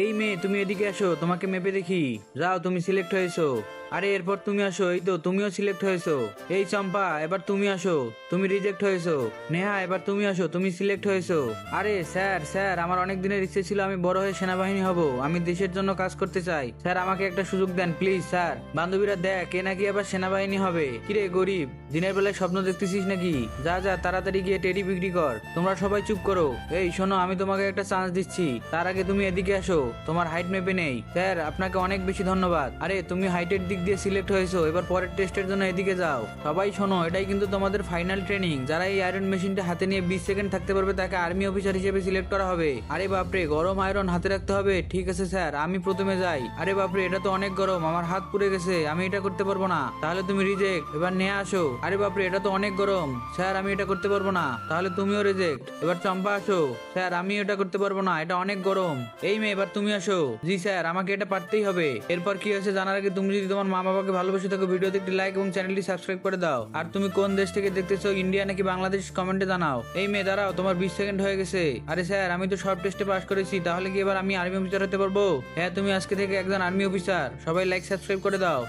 এই মেয়ে, তুমি এদিকে আসো, তোমাকে মেপে দেখি। যাও, তুমি সিলেক্ট হয়েছো। আরে এরপর তুমি আসো, এই তো তুমিও সিলেক্ট হয়েছো। এই চম্পা, এবার তুমি আসো, তুমি রিজেক্ট হয়েছো। নেহা, এবার তুমি আসো, তুমি সিলেক্ট হয়েছো। আরে স্যার, স্যার, আমার অনেক দিনের ইচ্ছে ছিল আমি বড় হয়ে সেনাবাহিনী হব, আমি দেশের জন্য কাজ করতে চাই। স্যার, আমাকে একটা সুযোগ দেন প্লিজ স্যার। বান্ধবীরা দেখ, কে নাকি আবার সেনাবাহিনী হবে। কিরে গরিব, দিনের বেলায় স্বপ্ন দেখতেছিস নাকি? যা যা, তাড়াতাড়ি গিয়ে টেডি বিক্রি কর। তোমরা সবাই চুপ করো। এই শোনো, আমি তোমাকে একটা চান্স দিচ্ছি, তার আগে তুমি এদিকে আসো। তোমার হাইট মেপে নেই। স্যার, আপনাকে অনেক বেশি ধন্যবাদ। আরে তুমি হাইটের দিক দিয়ে সিলেক্ট হয়েছো, এবার পরের টেস্টের জন্য এদিকে যাও। সবাই শোনো, এটাই কিন্তু তোমাদের ফাইনাল ট্রেনিং। যারা এই আয়রন মেশিনটা হাতে নিয়ে 20 সেকেন্ড থাকতে পারবে তাকে আর্মি অফিসার হিসেবে সিলেক্ট করা হবে। আরে বাপরে, গরম আয়রন হাতে রাখতে হবে। ঠিক আছে স্যার, আমি প্রথমে যাই। আরে বাপরে, এটা তো অনেক গরম, আমার হাত পুড়ে গেছে, আমি এটা করতে পারবো না। তাহলে তুমি রিজেক্ট, এবার নিয়ে আসো। আরে বাপরে, এটা তো অনেক গরম, স্যার আমি এটা করতে পারবো না। তাহলে তুমিও রিজেক্ট, এবার চম্পা আসো। স্যার আমি এটা করতে পারবো না, এটা অনেক গরম। এই মেয়ে, এবার তুমি আসো। জি স্যার, আমাকে এটা পারতেই হবে। এরপর কি হয়েছে জানার আগে তুমি যদি তোমার মা বাবাকে ভালোবেসে থাকো, ভিডিওতে একটি লাইক এবং চ্যানেলটি সাবস্ক্রাইব করে দাও। আর তুমি কোন দেশ থেকে দেখতেছো, ইন্ডিয়া নাকি বাংলাদেশ, কমেন্টে জানাও। এই মেয়ে দাঁড়াও, তোমার 20 সেকেন্ড হয়ে গেছে। আরে স্যার, আমি তো সব টেস্টে পাস করেছি, তাহলে কি এবার আমি আর্মি অফিসার হতে পারবো? হ্যাঁ, তুমি আজকে থেকে একজন আর্মি অফিসার। সবাই লাইক সাবস্ক্রাইব করে দাও।